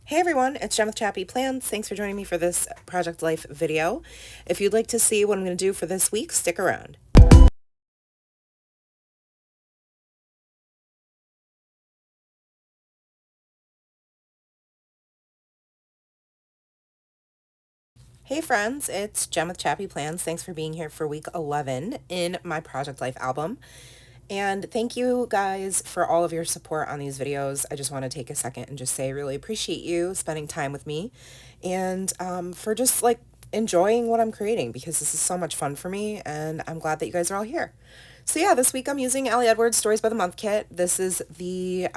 Hey everyone, it's Jen with ChappyPlans. Thanks for joining me for this Project Life video. If you'd like to see what I'm going to do for this week, stick around. Hey friends, it's Jen with ChappyPlans. Thanks for being here for week 11 in my Project Life album. And thank you guys for all of your support on these videos. I just want to take a second and just say I really appreciate you spending time with me and for just like enjoying what I'm creating because this is so much fun for me and I'm glad that you guys are all here. So yeah, this week I'm using Ali Edwards Stories by the Month kit. This is the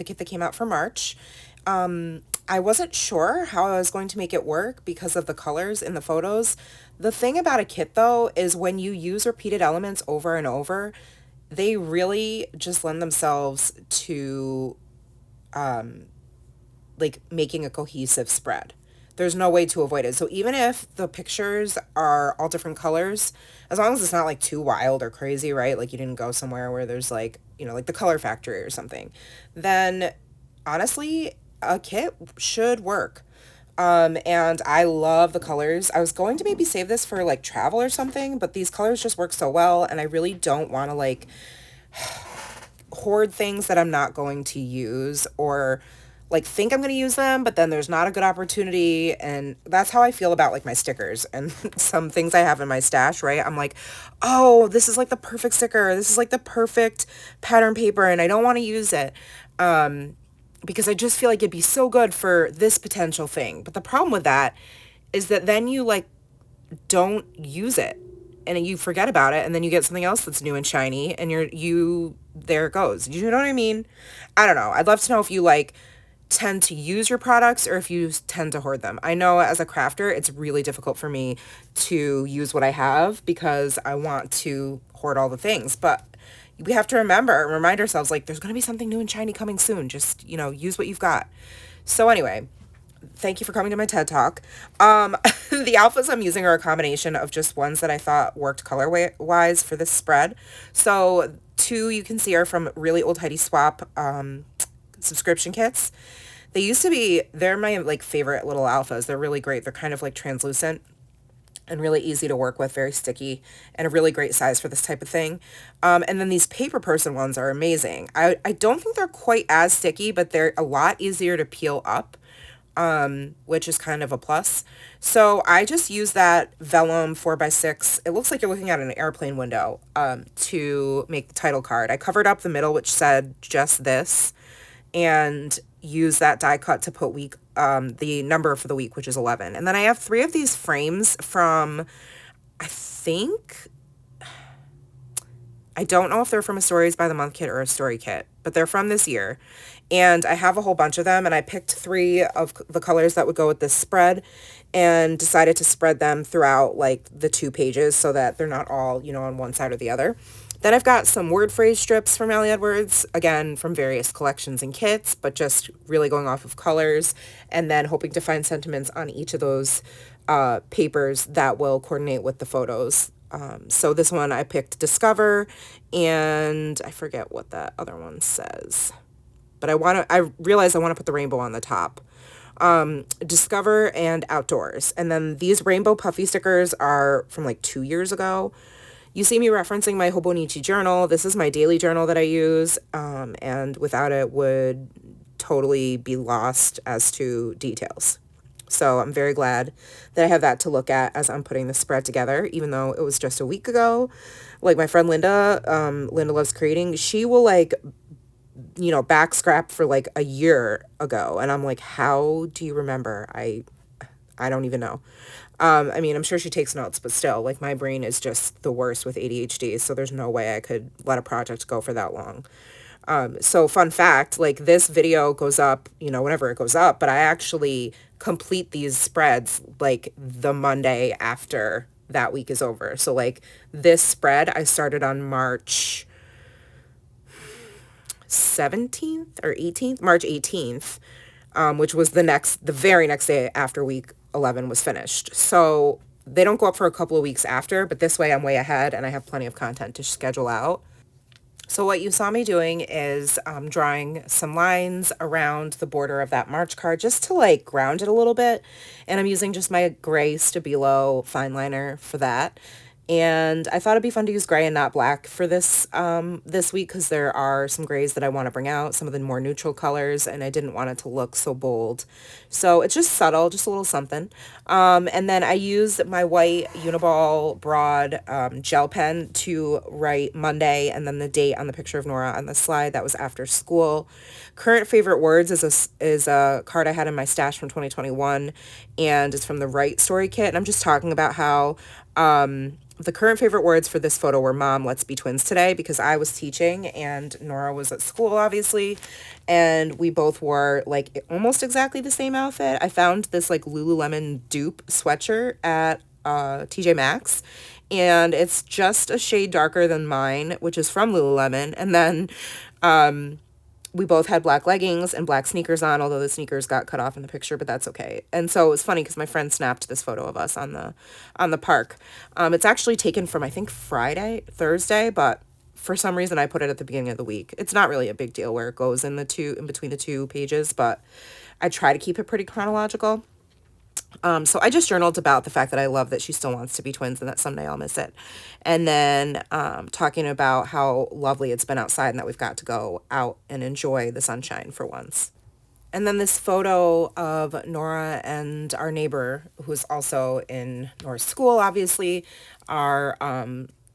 kit that came out for March. I wasn't sure how I was going to make it work because of the colors in the photos. The thing about a kit though is when you use repeated elements over and over, they really just lend themselves to like making a cohesive spread. There's no way to avoid it. So even if the pictures are all different colors, as long as it's not like too wild or crazy, right? Like you didn't go somewhere where there's like, like the Color Factory or something, then honestly, a kit should work. And I love the colors. I was going to maybe save this for like travel or something, but these colors just work so well, and I really don't want to like hoard things that I'm not going to use or like think I'm going to use them, but then there's not a good opportunity. And that's how I feel about like my stickers and some things I have in my stash, right? I'm like, oh, this is like the perfect sticker. This is like the perfect pattern paper and I don't want to use it. Because I just feel like it'd be so good for this potential thing. But the problem with that is that then you like don't use it and you forget about it and then you get something else that's new and shiny and there it goes. You know what I mean? I don't know. I'd love to know if you like tend to use your products or if you tend to hoard them. I know as a crafter, it's really difficult for me to use what I have because I want to hoard all the things, but we have to remind ourselves like there's going to be something new and shiny coming soon. Just, use what you've got. So anyway, thank you for coming to my TED Talk. The alphas I'm using are a combination of just ones that I thought worked color-wise for this spread. So two you can see are from Really Old Heidi Swap subscription kits. They're my like favorite little alphas. They're really great. They're kind of like translucent and really easy to work with, very sticky, and a really great size for this type of thing. And then these paper person ones are amazing. I don't think they're quite as sticky, but they're a lot easier to peel up, which is kind of a plus. So I just use that vellum 4x6. It looks like you're looking at an airplane window to make the title card. I covered up the middle, which said just this, and use that die cut to put the number for the week, which is 11. And then I have 3 of these frames from, I think, I don't know if they're from a Stories by the Month kit or a story kit, but they're from this year. And I have a whole bunch of them, and I picked 3 of the colors that would go with this spread and decided to spread them throughout like the 2 pages so that they're not all, on one side or the other. Then I've got some word phrase strips from Ali Edwards, again, from various collections and kits, but just really going off of colors and then hoping to find sentiments on each of those papers that will coordinate with the photos. So this one I picked Discover, and I forget what that other one says, but I realize I want to put the rainbow on the top. Discover and Outdoors. And then these rainbow puffy stickers are from like 2 years ago. You see me referencing my Hobonichi journal. This is my daily journal that I use, and without it would totally be lost as to details. So I'm very glad that I have that to look at as I'm putting the spread together, even though it was just a week ago. Like my friend Linda, Linda Loves Creating, she will like, back scrap for like a year ago. And I'm like, how do you remember? I don't even know. I mean, I'm sure she takes notes, but still, like my brain is just the worst with ADHD, so there's no way I could let a project go for that long. So fun fact, like this video goes up, whenever it goes up, but I actually complete these spreads like the Monday after that week is over. So like this spread I started on March 17th or 18th, March 18th, which was the very next day after week 11 was finished. So they don't go up for a couple of weeks after, but this way I'm way ahead and I have plenty of content to schedule out. So what you saw me doing is drawing some lines around the border of that March card just to like ground it a little bit. And I'm using just my gray Stabilo fine liner for that. And I thought it'd be fun to use gray and not black for this week because there are some grays that I want to bring out, some of the more neutral colors, and I didn't want it to look so bold. So it's just subtle, just a little something. And then I used my white Uniball broad gel pen to write Monday and then the date on the picture of Nora on the slide. That was after school. Current favorite words is a card I had in my stash from 2021, and it's from the Right Story Kit. And I'm just talking about how the current favorite words for this photo were "Mom, let's be twins today," because I was teaching and Nora was at school, obviously, and we both wore like almost exactly the same outfit. I found this like Lululemon dupe sweatshirt at TJ Maxx, and it's just a shade darker than mine, which is from Lululemon. And then we both had black leggings and black sneakers on, although the sneakers got cut off in the picture, but that's okay. And so it was funny because my friend snapped this photo of us on the park. It's actually taken from I think Thursday, but for some reason I put it at the beginning of the week. It's not really a big deal where it goes in between the two pages, but I try to keep it pretty chronological. So I just journaled about the fact that I love that she still wants to be twins and that someday I'll miss it. And then talking about how lovely it's been outside and that we've got to go out and enjoy the sunshine for once. And then this photo of Nora and our neighbor, who's also in Nora's school, obviously, are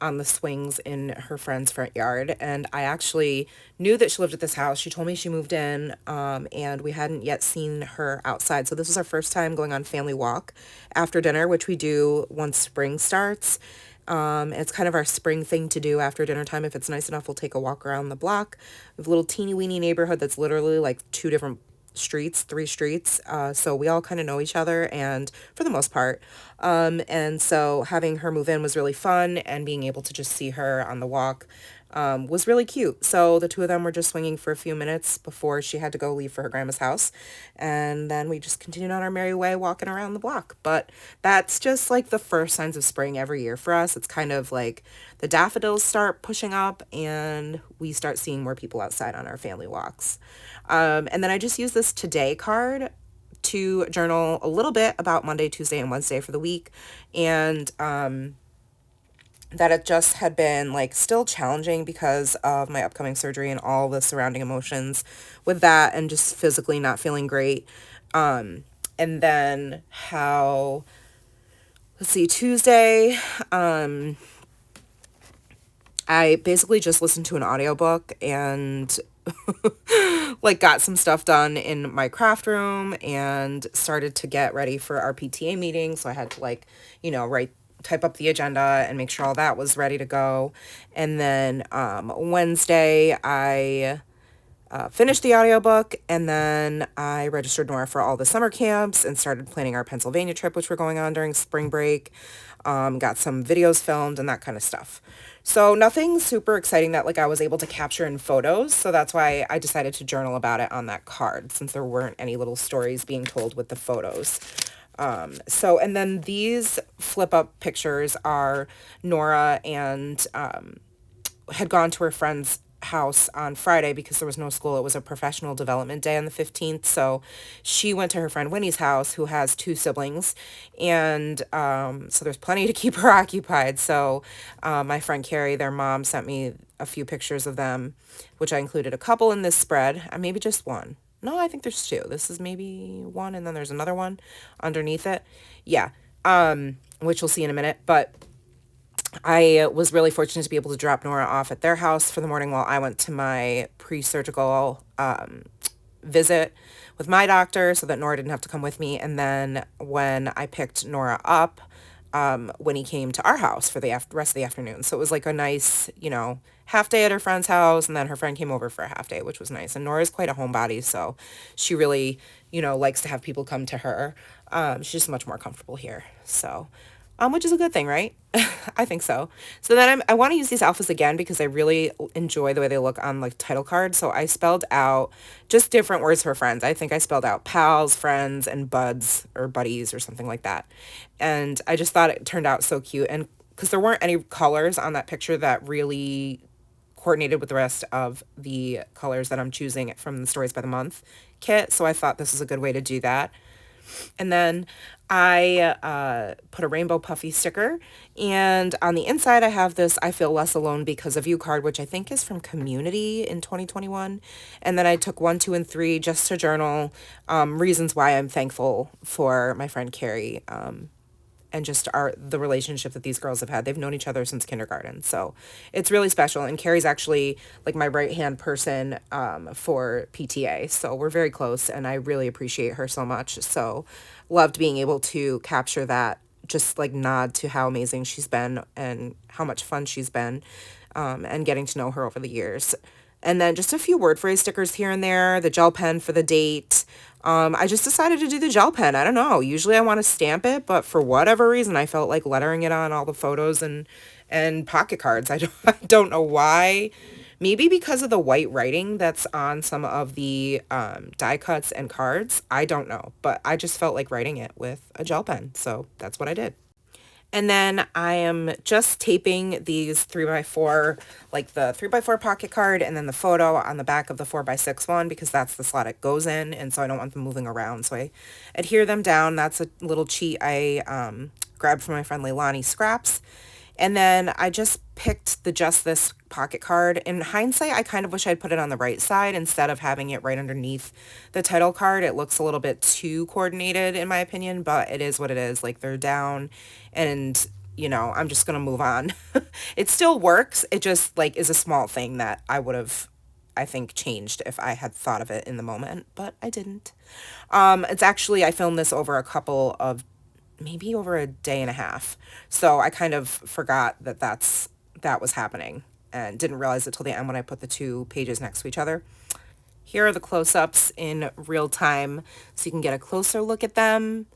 on the swings in her friend's front yard. And I actually knew that she lived at this house. She told me she moved in, and we hadn't yet seen her outside. So this was our first time going on family walk after dinner, which we do once spring starts. It's kind of our spring thing to do after dinner time. If it's nice enough, we'll take a walk around the block. We have a little teeny weeny neighborhood that's literally like three streets. So we all kind of know each other and for the most part. And so having her move in was really fun, and being able to just see her on the walk was really cute. So the two of them were just swinging for a few minutes before she had to go leave for her grandma's house. And then we just continued on our merry way walking around the block. But that's just like the first signs of spring every year for us. It's kind of like the daffodils start pushing up and we start seeing more people outside on our family walks. And then I just use this today card to journal a little bit about Monday, Tuesday, and Wednesday for the week. And that it just had been like still challenging because of my upcoming surgery and all the surrounding emotions with that, and just physically not feeling great. And then how, let's see, Tuesday, I basically just listened to an audiobook and like got some stuff done in my craft room and started to get ready for our PTA meeting. So I had to like, type up the agenda and make sure all that was ready to go. And then Wednesday I finished the audiobook, and then I registered Nora for all the summer camps and started planning our Pennsylvania trip, which we're going on during spring break. Got some videos filmed and that kind of stuff. So nothing super exciting that like I was able to capture in photos. So that's why I decided to journal about it on that card, since there weren't any little stories being told with the photos. And then these flip up pictures are Nora and had gone to her friend's house on Friday because there was no school. It was a professional development day on the 15th. So she went to her friend Winnie's house, who has two siblings. And so there's plenty to keep her occupied. So my friend Carrie, their mom, sent me a few pictures of them, which I included a couple in this spread, maybe just one. No, I think there's two. This is maybe one, and then there's another one underneath it. Yeah, which we'll see in a minute. But I was really fortunate to be able to drop Nora off at their house for the morning while I went to my pre-surgical visit with my doctor, so that Nora didn't have to come with me. And then when I picked Nora up, when he came to our house for the rest of the afternoon. So it was like a nice, half day at her friend's house, and then her friend came over for a half day, which was nice. And Nora's quite a homebody, so she really, likes to have people come to her. She's just much more comfortable here. So, which is a good thing, right? I think so. So then I want to use these alphas again because I really enjoy the way they look on like title cards. So I spelled out just different words for friends. I think I spelled out pals, friends, and buds or buddies or something like that. And I just thought it turned out so cute. And because there weren't any colors on that picture that really coordinated with the rest of the colors that I'm choosing from the Stories by the Month kit. So I thought this is a good way to do that. And then I put a rainbow puffy sticker, and on the inside I have this I Feel Less Alone Because of You card, which I think is from Community in 2021. And then I took 1, 2, and 3 just to journal reasons why I'm thankful for my friend Carrie, and just the relationship that these girls have had. They've known each other since kindergarten, so it's really special. And Carrie's actually like my right hand person for PTA, so we're very close, and I really appreciate her so much. So loved being able to capture that, just like nod to how amazing she's been and how much fun she's been, and getting to know her over the years. And then just a few word phrase stickers here and there, the gel pen for the date. I just decided to do the gel pen. I don't know. Usually I want to stamp it, but for whatever reason, I felt like lettering it on all the photos and pocket cards. I don't know why. Maybe because of the white writing that's on some of the die cuts and cards. I don't know, but I just felt like writing it with a gel pen. So that's what I did. And then I am just taping these 3x4, like the 3x4 pocket card, and then the photo on the back of the 4x6 one, because that's the slot it goes in, and so I don't want them moving around. So I adhere them down. That's a little cheat I grabbed from my friend Leilani Scraps. And then I just picked the Just This pocket card. In hindsight, I kind of wish I'd put it on the right side instead of having it right underneath the title card. It looks a little bit too coordinated in my opinion, but it is what it is. Like, they're down, and you know, I'm just gonna move on. It still works. It just like is a small thing that I would have, I think, changed if I had thought of it in the moment, but I didn't. It's actually, I filmed this over a couple of, maybe over a day and a half. So I kind of forgot that that was happening and didn't realize it till the end when I put the 2 pages next to each other. Here are the close-ups in real time so you can get a closer look at them.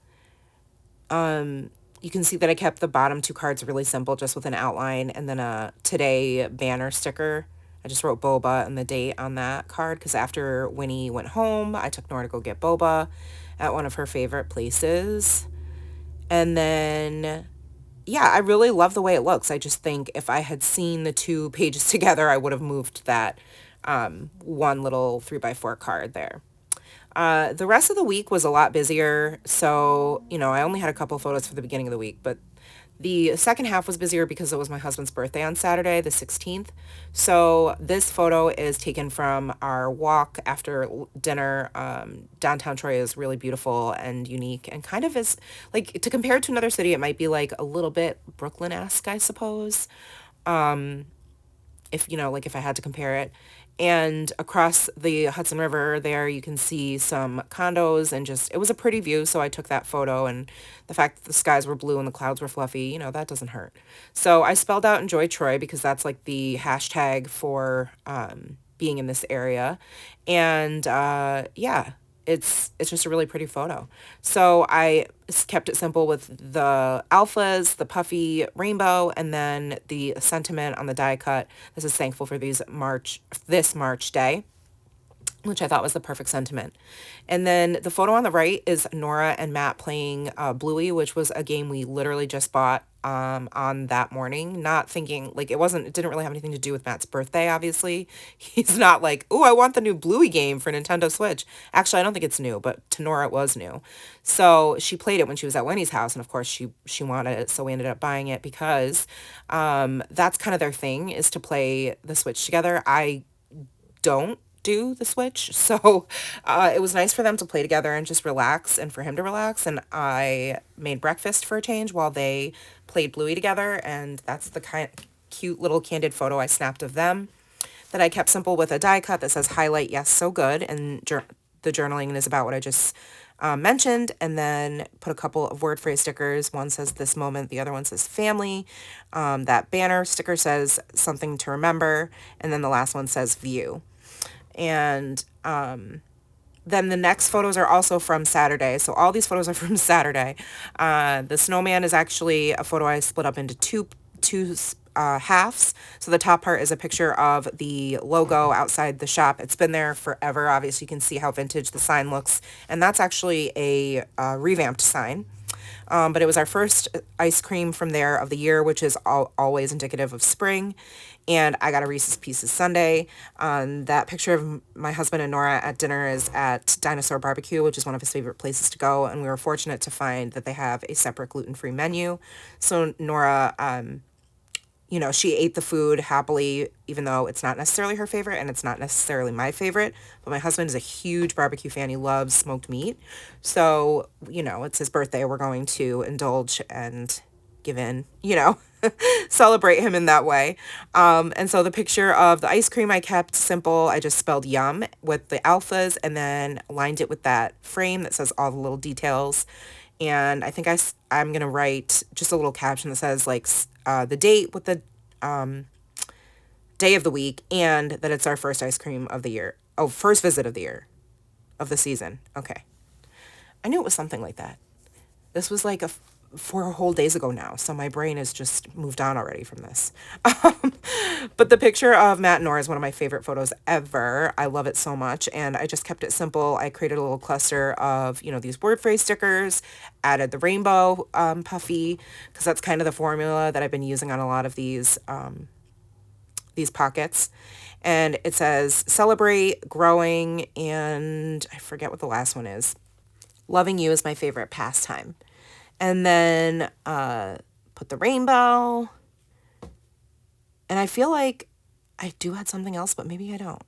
You can see that I kept the bottom 2 cards really simple, just with an outline, and then a today banner sticker. I just wrote boba and the date on that card because after Winnie went home, I took Nora to go get boba at one of her favorite places. And then, yeah, I really love the way it looks. I just think if I had seen the 2 pages together, I would have moved that one little 3x4 card there. The rest of the week was a lot busier. So, you know, I only had a couple photos for the beginning of the week, but the second half was busier because it was my husband's birthday on Saturday, the 16th. So this photo is taken from our walk after dinner. Downtown Troy is really beautiful and unique, and kind of is, like, to compare it to another city, it might be like a little bit Brooklyn-esque, I suppose. If, you know, like if I had to compare it. And across the Hudson River there, you can see some condos, and just, it was a pretty view. So I took that photo, and the fact that the skies were blue and the clouds were fluffy, you know, that doesn't hurt. So I spelled out Enjoy Troy because that's like the hashtag for being in this area. And yeah, it's just a really pretty photo. So I kept it simple with the alphas, the puffy rainbow, and then the sentiment on the die cut. This is thankful for this March day, which I thought was the perfect sentiment. And then the photo on the right is Nora and Matt playing Bluey, which was a game we literally just bought on that morning, not thinking, like, it didn't really have anything to do with Matt's birthday, obviously. He's not like, oh, I want the new Bluey game for Nintendo Switch. Actually, I don't think it's new, but to Nora it was new. So she played it when she was at Winnie's house, and of course she wanted it, so we ended up buying it because that's kind of their thing, is to play the Switch together. I don't do the Switch, so it was nice for them to play together and just relax, and for him to relax. And I made breakfast for a change while they played Bluey together, and that's the kind cute little candid photo I snapped of them that I kept simple with a die cut that says highlight yes so good, and the journaling is about what I just mentioned. And then put a couple of word phrase stickers. One says this moment, the other one says family. That banner sticker says something to remember, and then the last one says view. And then the next photos are also from Saturday. So all these photos are from Saturday. The snowman is actually a photo I split up into two halves. So the top part is a picture of the logo outside the shop. It's been there forever. Obviously, you can see how vintage the sign looks. And that's actually a revamped sign. But it was our first ice cream from there of the year, which is always indicative of spring. And I got a Reese's Pieces sundae. That picture of my husband and Nora at dinner is at Dinosaur Barbecue, which is one of his favorite places to go. And we were fortunate to find that they have a separate gluten-free menu. So Nora, you know, she ate the food happily, even though it's not necessarily her favorite and it's not necessarily my favorite. But my husband is a huge barbecue fan. He loves smoked meat. So, you know, it's his birthday. We're going to indulge and give in, you know, celebrate him in that way. And so the picture of the ice cream I kept simple. I just spelled yum with the alphas and then lined it with that frame that says all the little details. And I think I'm going to write just a little caption that says like the date with the day of the week and that it's our first ice cream of the year. Oh, first visit of the year, of the season. Okay. I knew it was something like that. This was like 4 whole days ago now, so my brain has just moved on already from this. But the picture of Matt and Nora is one of my favorite photos ever. I love it so much, and I just kept it simple. I created a little cluster of, you know, these word phrase stickers, added the rainbow puffy, because that's kind of the formula that I've been using on a lot of these pockets. And it says, celebrate, growing, and I forget what the last one is. Loving you is my favorite pastime. And then put the rainbow. And I feel like I do add something else, but maybe I don't.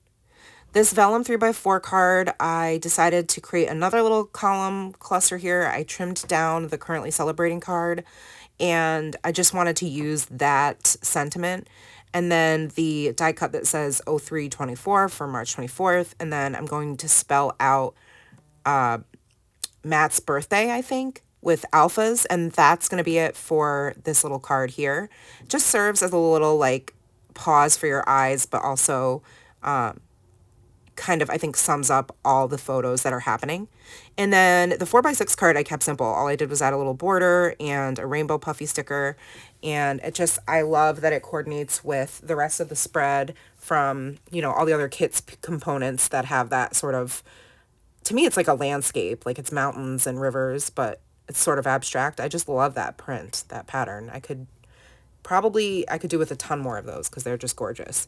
This vellum 3x4 card, I decided to create another little column cluster here. I trimmed down the currently celebrating card, and I just wanted to use that sentiment. And then the die cut that says 0324 for March 24th. And then I'm going to spell out Matt's birthday, I think, with alphas, and that's going to be it for this little card here. Just serves as a little like pause for your eyes, but also kind of, I think, sums up all the photos that are happening. And then the 4x6 card I kept simple. All I did was add a little border and a rainbow puffy sticker, and it just, I love that it coordinates with the rest of the spread from, you know, all the other kits components that have that sort of, to me, it's like a landscape, like it's mountains and rivers, but it's sort of abstract. I just love that print, that pattern. I could do with a ton more of those because they're just gorgeous.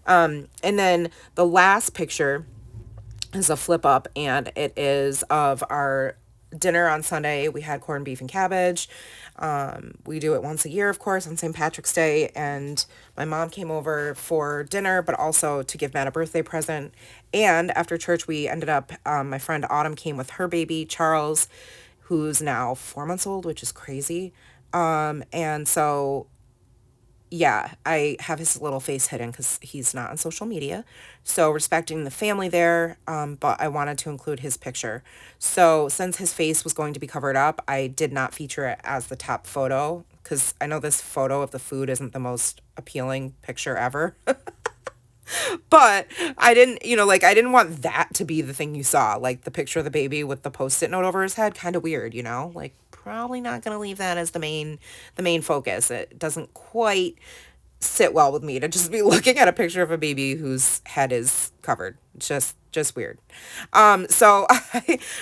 And then the last picture is a flip up, and it is of our dinner on Sunday. We had corned beef and cabbage. We do it once a year, of course, on St. Patrick's Day, and my mom came over for dinner, but also to give Matt a birthday present. And after church, we ended up, my friend Autumn came with her baby, Charles, who's now 4 months old, which is crazy. And so, yeah, I have his little face hidden because he's not on social media. So respecting the family there, but I wanted to include his picture. So since his face was going to be covered up, I did not feature it as the top photo because I know this photo of the food isn't the most appealing picture ever. But I didn't, you know, like I didn't want that to be the thing you saw, like the picture of the baby with the Post-it note over his head, kind of weird, you know, like probably not going to leave that as the main focus. It doesn't quite sit well with me to just be looking at a picture of a baby whose head is covered. Just weird. So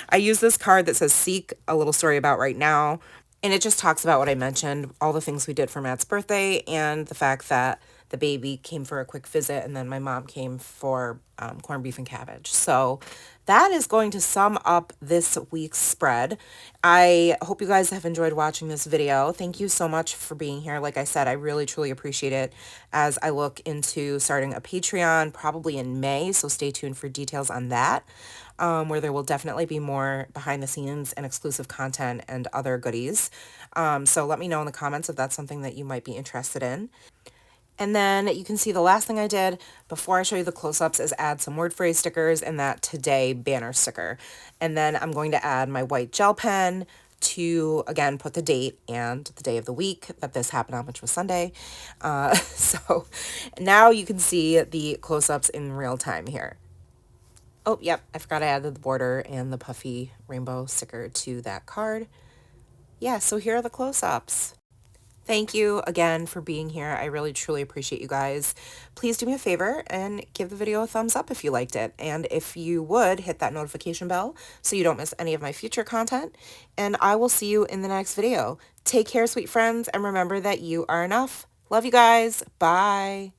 I use this card that says seek a little story about right now. And it just talks about what I mentioned, all the things we did for Matt's birthday and the fact that the baby came for a quick visit and then my mom came for corned beef and cabbage. So that is going to sum up this week's spread. I hope you guys have enjoyed watching this video. Thank you so much for being here. Like I said, I really, truly appreciate it as I look into starting a Patreon probably in May. So stay tuned for details on that. Where there will definitely be more behind the scenes and exclusive content and other goodies. So let me know in the comments if that's something that you might be interested in. And then you can see the last thing I did before I show you the close-ups is add some word phrase stickers and that today banner sticker. And then I'm going to add my white gel pen to, again, put the date and the day of the week that this happened on, which was Sunday. So now you can see the close-ups in real time here. Oh, yep, I forgot I added the border and the puffy rainbow sticker to that card. Yeah, so here are the close-ups. Thank you again for being here. I really truly appreciate you guys. Please do me a favor and give the video a thumbs up if you liked it. And if you would, hit that notification bell so you don't miss any of my future content. And I will see you in the next video. Take care, sweet friends, and remember that you are enough. Love you guys. Bye.